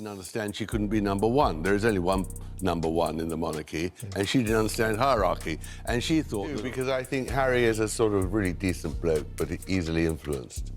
understand she couldn't be number one. There is only one number one in the monarchy, and she didn't understand hierarchy. And she thought, because I think Harry is a sort of really decent bloke, but easily influenced.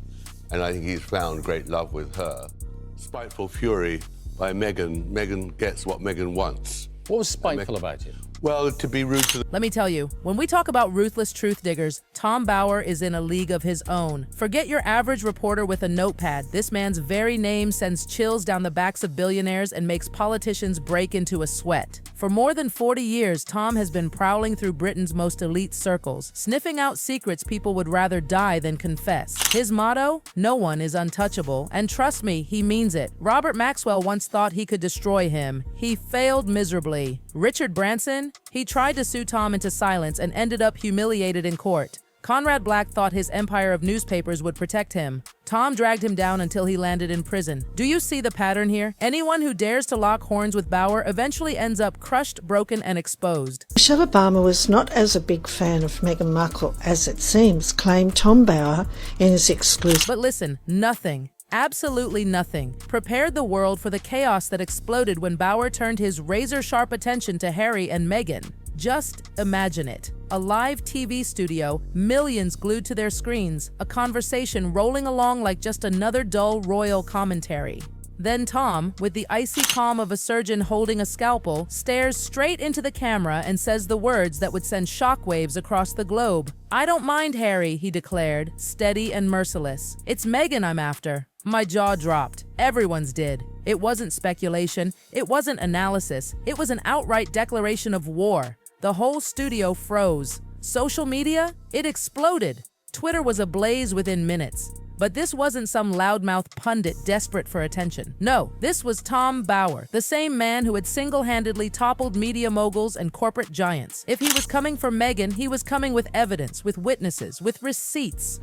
And I think he's found great love with her. Spiteful fury by Meghan. Meghan gets what Meghan wants. What was spiteful about it? Well, to be rude to the... Let me tell you, when we talk about ruthless truth diggers, Tom Bower is in a league of his own. Forget your average reporter with a notepad. This man's very name sends chills down the backs of billionaires and makes politicians break into a sweat. For more than 40 years, Tom has been prowling through Britain's most elite circles, sniffing out secrets people would rather die than confess. His motto? No one is untouchable. And trust me, he means it. Robert Maxwell once thought he could destroy him. He failed miserably. Richard Branson? He tried to sue Tom into silence and ended up humiliated in court. Conrad Black thought his empire of newspapers would protect him. Tom dragged him down until he landed in prison. Do you see the pattern here? Anyone who dares to lock horns with Bower eventually ends up crushed, broken, and exposed. Michelle Obama was not as a big fan of Meghan Markle as it seems, claimed Tom Bower in his exclusive. But listen, nothing, absolutely nothing, prepared the world for the chaos that exploded when Bower turned his razor-sharp attention to Harry and Meghan. Just imagine it. A live TV studio, millions glued to their screens, a conversation rolling along like just another dull royal commentary. Then Tom, with the icy calm of a surgeon holding a scalpel, stares straight into the camera and says the words that would send shockwaves across the globe. "I don't mind Harry," he declared, steady and merciless. "It's Meghan I'm after." My jaw dropped. Everyone's did. It wasn't speculation. It wasn't analysis. It was an outright declaration of war. The whole studio froze. Social media? It exploded. Twitter was ablaze within minutes. But this wasn't some loudmouth pundit desperate for attention. No, this was Tom Bower, the same man who had single-handedly toppled media moguls and corporate giants. If he was coming for Meghan, he was coming with evidence, with witnesses, with receipts.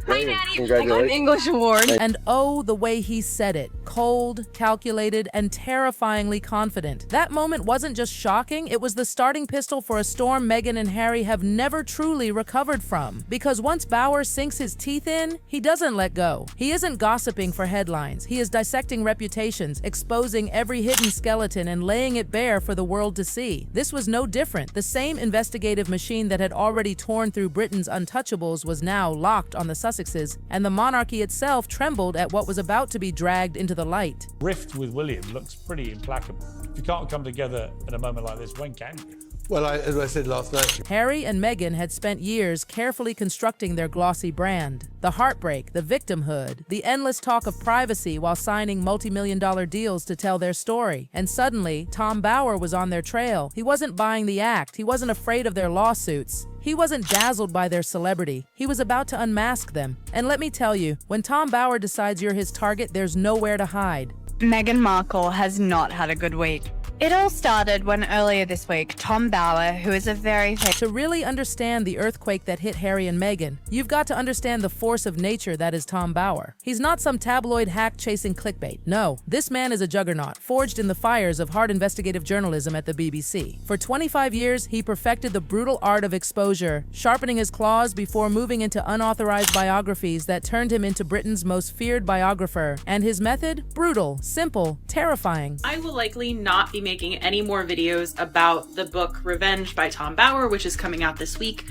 Hi, Maddie. I got an English award. And oh, the way he said it. Cold, calculated, and terrifyingly confident. That moment wasn't just shocking, it was the starting pistol for a storm Meghan and Harry have never truly recovered from. Because once Bower sinks his teeth in, he doesn't let go. He isn't gossiping for headlines. He is dissecting reputations, exposing every hidden skeleton and laying it bare for the world to see. This was no different. The same investigative machine that had already torn through Britain's untouchables was now locked on the Sussexes, and the monarchy itself trembled at what was about to be dragged into the light. Rift with William looks pretty implacable. If you can't come together at a moment like this, when can you? Well, as I said last night... Harry and Meghan had spent years carefully constructing their glossy brand. The heartbreak, the victimhood, the endless talk of privacy while signing multi-million-dollar deals to tell their story. And suddenly, Tom Bower was on their trail. He wasn't buying the act. He wasn't afraid of their lawsuits. He wasn't dazzled by their celebrity. He was about to unmask them. And let me tell you, when Tom Bower decides you're his target, there's nowhere to hide. Meghan Markle has not had a good week. It all started when earlier this week, Tom Bower, who is a very... To really understand the earthquake that hit Harry and Meghan, you've got to understand the force of nature that is Tom Bower. He's not some tabloid hack chasing clickbait. No, this man is a juggernaut, forged in the fires of hard investigative journalism at the BBC. For 25 years, he perfected the brutal art of exposure, sharpening his claws before moving into unauthorized biographies that turned him into Britain's most feared biographer. And his method? Brutal, simple, terrifying. I will likely not be making any more videos about the book Revenge by Tom Bower, which is coming out this week.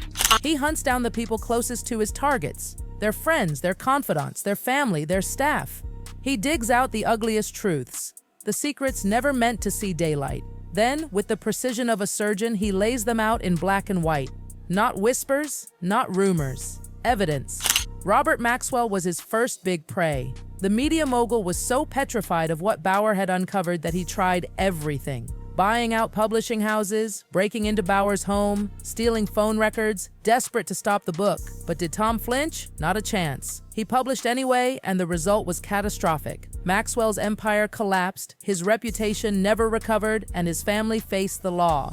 He hunts down the people closest to his targets, their friends, their confidants, their family, their staff. He digs out the ugliest truths, the secrets never meant to see daylight. Then, with the precision of a surgeon, he lays them out in black and white. Not whispers, not rumors, evidence. Robert Maxwell was his first big prey. The media mogul was so petrified of what Bower had uncovered that he tried everything. Buying out publishing houses, breaking into Bower's home, stealing phone records, desperate to stop the book. But did Tom flinch? Not a chance. He published anyway, and the result was catastrophic. Maxwell's empire collapsed, his reputation never recovered, and his family faced the law.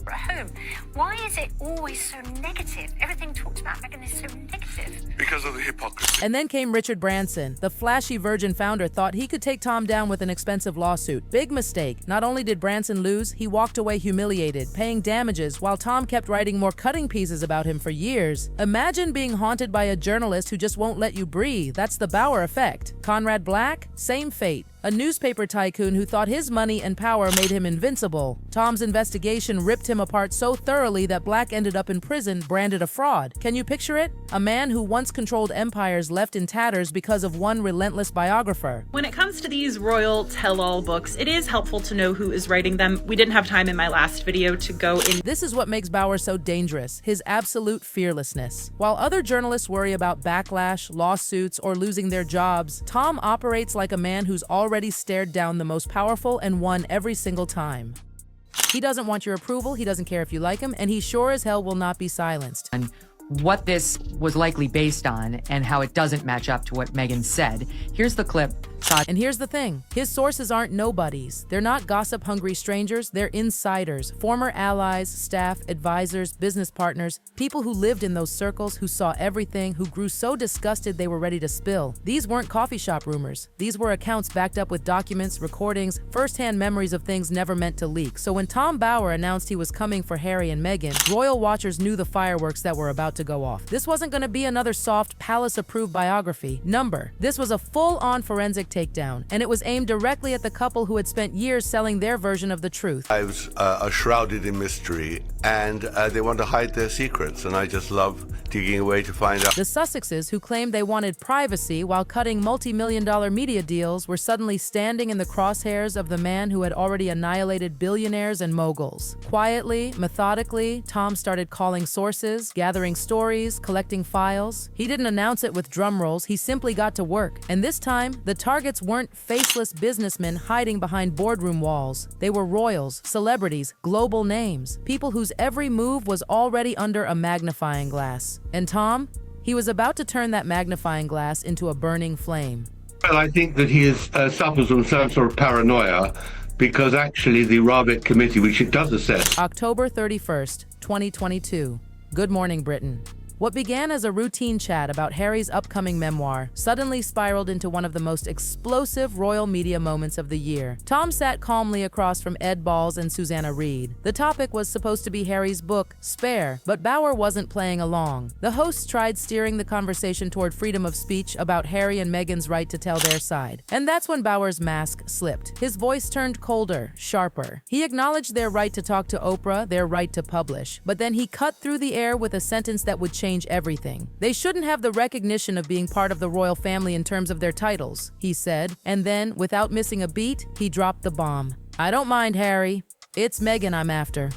At home, why is it always so negative? Everything talked about Meghan is so negative. Because because of the hypocrisy. And then came Richard Branson. The flashy Virgin founder thought he could take Tom down with an expensive lawsuit. Big mistake. Not only did Branson lose, he walked away humiliated, paying damages, while Tom kept writing more cutting pieces about him for years. Imagine being haunted by a journalist who just won't let you breathe. That's the Bauer effect. Conrad Black? Same fate. A newspaper tycoon who thought his money and power made him invincible. Tom's investigation ripped him apart so thoroughly that Black ended up in prison, branded a fraud. Can you picture it? A man who once controlled empires left in tatters because of one relentless biographer. When it comes to these royal tell-all books, it is helpful to know who is writing them. We didn't have time in my last video to go in. This is what makes Bauer so dangerous, his absolute fearlessness. While other journalists worry about backlash, lawsuits, or losing their jobs, Tom operates like a man who's already stared down the most powerful and won every single time. He doesn't want your approval, he doesn't care if you like him, and he sure as hell will not be silenced. And what this was likely based on and how it doesn't match up to what Meghan said. Here's the clip. And here's the thing, his sources aren't nobodies. They're not gossip-hungry strangers, they're insiders, former allies, staff, advisors, business partners, people who lived in those circles, who saw everything, who grew so disgusted they were ready to spill. These weren't coffee shop rumors. These were accounts backed up with documents, recordings, first-hand memories of things never meant to leak. So when Tom Bauer announced he was coming for Harry and Meghan, royal watchers knew the fireworks that were about to go off. This wasn't going to be another soft, palace-approved biography. This was a full-on forensic takedown, and it was aimed directly at the couple who had spent years selling their version of the truth. Lives are shrouded in mystery, and they want to hide their secrets, and I just love digging away to find out. The Sussexes, who claimed they wanted privacy while cutting multi-million-dollar media deals, were suddenly standing in the crosshairs of the man who had already annihilated billionaires and moguls. Quietly, methodically, Tom started calling sources, gathering stories, collecting files. He didn't announce it with drum rolls, he simply got to work. And this time, the targets weren't faceless businessmen hiding behind boardroom walls. They were royals, celebrities, global names, people whose every move was already under a magnifying glass. And Tom? He was about to turn that magnifying glass into a burning flame. Well, I think that he suffers from some sort of paranoia because actually the ERUPT committee, which it does assess. October 31st, 2022. Good morning, Britain. What began as a routine chat about Harry's upcoming memoir suddenly spiraled into one of the most explosive royal media moments of the year. Tom sat calmly across from Ed Balls and Susanna Reid. The topic was supposed to be Harry's book, Spare, but Bauer wasn't playing along. The hosts tried steering the conversation toward freedom of speech about Harry and Meghan's right to tell their side. And that's when Bauer's mask slipped. His voice turned colder, sharper. He acknowledged their right to talk to Oprah, their right to publish, but then he cut through the air with a sentence that would change everything. They shouldn't have the recognition of being part of the royal family in terms of their titles, he said, and then, without missing a beat, he dropped the bomb. I don't mind, Harry. It's Meghan I'm after.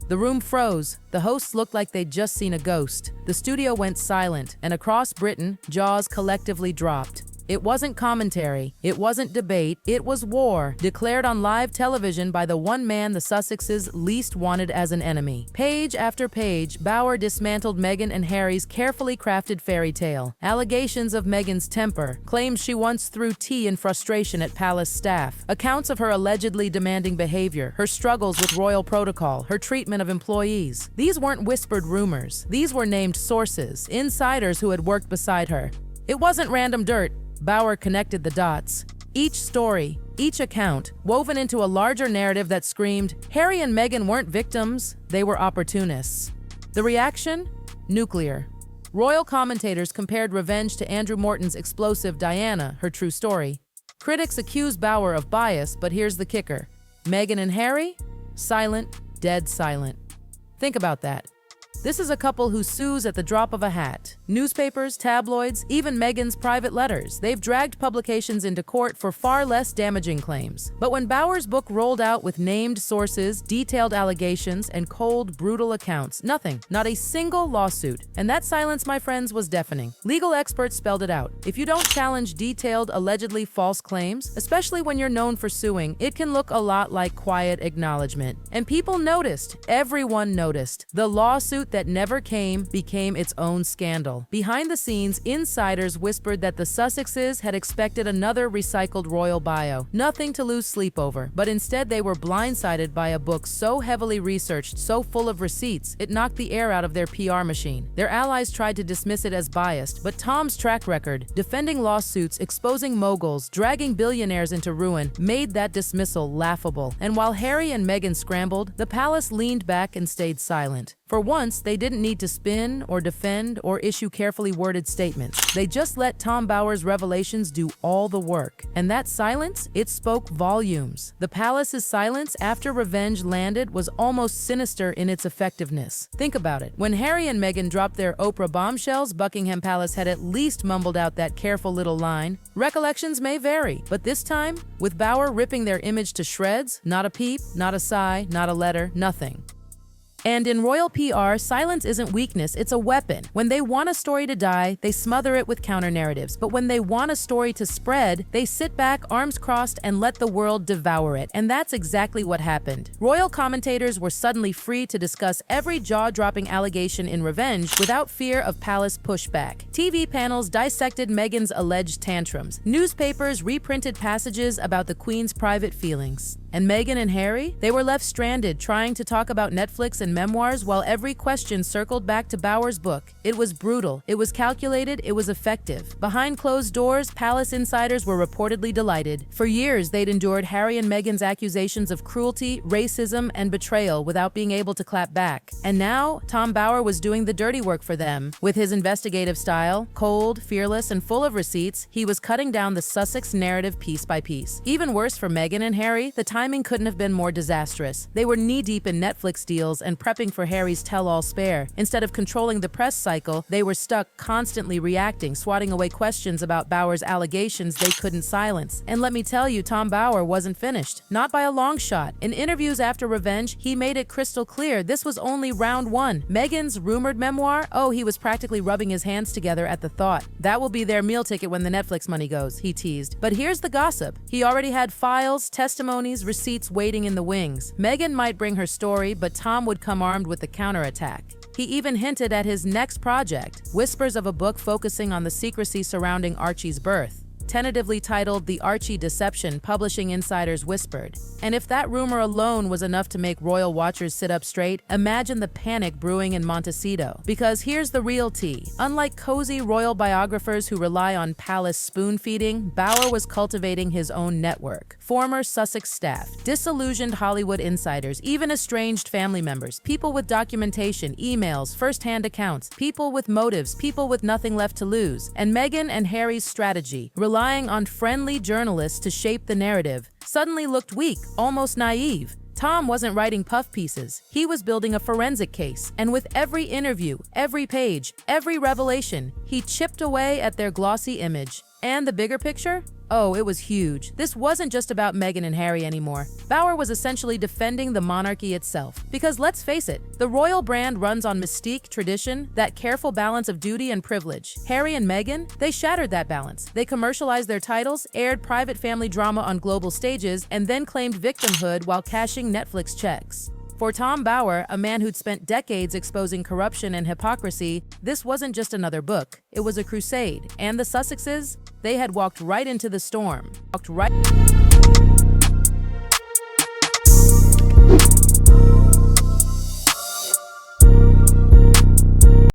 The room froze. The hosts looked like they'd just seen a ghost. The studio went silent, and across Britain, jaws collectively dropped. It wasn't commentary, it wasn't debate, it was war, declared on live television by the one man the Sussexes least wanted as an enemy. Page after page, Bauer dismantled Meghan and Harry's carefully crafted fairy tale. Allegations of Meghan's temper, claims she once threw tea in frustration at palace staff, accounts of her allegedly demanding behavior, her struggles with royal protocol, her treatment of employees. These weren't whispered rumors. These were named sources, insiders who had worked beside her. It wasn't random dirt. Bauer connected the dots. Each story, each account, woven into a larger narrative that screamed, Harry and Meghan weren't victims, they were opportunists. The reaction? Nuclear. Royal commentators compared revenge to Andrew Morton's explosive Diana, her true story. Critics accused Bauer of bias, but here's the kicker. Meghan and Harry? Silent, dead silent. Think about that. This is a couple who sues at the drop of a hat. Newspapers, tabloids, even Meghan's private letters. They've dragged publications into court for far less damaging claims. But when Bauer's book rolled out with named sources, detailed allegations, and cold, brutal accounts, nothing, not a single lawsuit. And that silence, my friends, was deafening. Legal experts spelled it out. If you don't challenge detailed, allegedly false claims, especially when you're known for suing, it can look a lot like quiet acknowledgement. And people noticed. Everyone noticed. The lawsuit that never came became its own scandal. Behind the scenes, insiders whispered that the Sussexes had expected another recycled royal bio. Nothing to lose sleep over, but instead they were blindsided by a book so heavily researched, so full of receipts, it knocked the air out of their PR machine. Their allies tried to dismiss it as biased, but Tom's track record, defending lawsuits, exposing moguls, dragging billionaires into ruin, made that dismissal laughable. And while Harry and Meghan scrambled, the palace leaned back and stayed silent. For once, they didn't need to spin or defend or issue carefully worded statements. They just let Tom Bower's revelations do all the work. And that silence, it spoke volumes. The palace's silence after revenge landed was almost sinister in its effectiveness. Think about it. When Harry and Meghan dropped their Oprah bombshells, Buckingham Palace had at least mumbled out that careful little line. Recollections may vary, but this time, with Bower ripping their image to shreds, not a peep, not a sigh, not a letter, nothing. And in royal PR, silence isn't weakness, it's a weapon. When they want a story to die, they smother it with counter-narratives. But when they want a story to spread, they sit back, arms crossed, and let the world devour it. And that's exactly what happened. Royal commentators were suddenly free to discuss every jaw-dropping allegation in revenge without fear of palace pushback. TV panels dissected Meghan's alleged tantrums. Newspapers reprinted passages about the Queen's private feelings. And Meghan and Harry? They were left stranded, trying to talk about Netflix and memoirs while every question circled back to Bower's book. It was brutal, it was calculated, it was effective. Behind closed doors, palace insiders were reportedly delighted. For years, they'd endured Harry and Meghan's accusations of cruelty, racism, and betrayal without being able to clap back. And now, Tom Bower was doing the dirty work for them. With his investigative style, cold, fearless, and full of receipts, he was cutting down the Sussex narrative piece by piece. Even worse for Meghan and Harry, the timing couldn't have been more disastrous. They were knee-deep in Netflix deals and prepping for Harry's tell-all spare. Instead of controlling the press cycle, they were stuck constantly reacting, swatting away questions about Bower's allegations they couldn't silence. And let me tell you, Tom Bower wasn't finished. Not by a long shot. In interviews after Revenge, he made it crystal clear this was only round one. Meghan's rumored memoir? Oh, he was practically rubbing his hands together at the thought. That will be their meal ticket when the Netflix money goes, he teased. But here's the gossip. He already had files, testimonies, receipts waiting in the wings. Meghan might bring her story, but Tom would come armed with the counterattack. He even hinted at his next project, whispers of a book focusing on the secrecy surrounding Archie's birth. Tentatively titled The Archie Deception, publishing insiders whispered. And if that rumor alone was enough to make royal watchers sit up straight, imagine the panic brewing in Montecito. Because here's the real tea. Unlike cozy royal biographers who rely on palace spoon-feeding, Bower was cultivating his own network. Former Sussex staff, disillusioned Hollywood insiders, even estranged family members, people with documentation, emails, first-hand accounts, people with motives, people with nothing left to lose. And Meghan and Harry's strategy, relying on friendly journalists to shape the narrative, suddenly looked weak, almost naive. Tom wasn't writing puff pieces. He was building a forensic case. And with every interview, every page, every revelation, he chipped away at their glossy image. And the bigger picture? Oh, it was huge. This wasn't just about Meghan and Harry anymore. Bower was essentially defending the monarchy itself. Because let's face it, the royal brand runs on mystique, tradition, that careful balance of duty and privilege. Harry and Meghan, they shattered that balance. They commercialized their titles, aired private family drama on global stages, and then claimed victimhood while cashing Netflix checks. For Tom Bower, a man who'd spent decades exposing corruption and hypocrisy, this wasn't just another book. It was a crusade. And the Sussexes? They had walked right into the storm. Walked right...